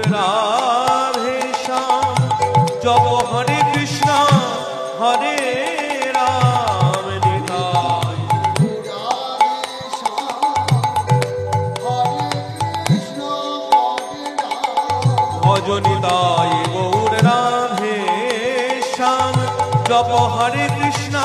রাধে শ্যাম জপ হরে কৃষ্ণ হরে রাম নিতাই ভজ নিতাই গৌর রাধে শ্যাম জপ হরে কৃষ্ণ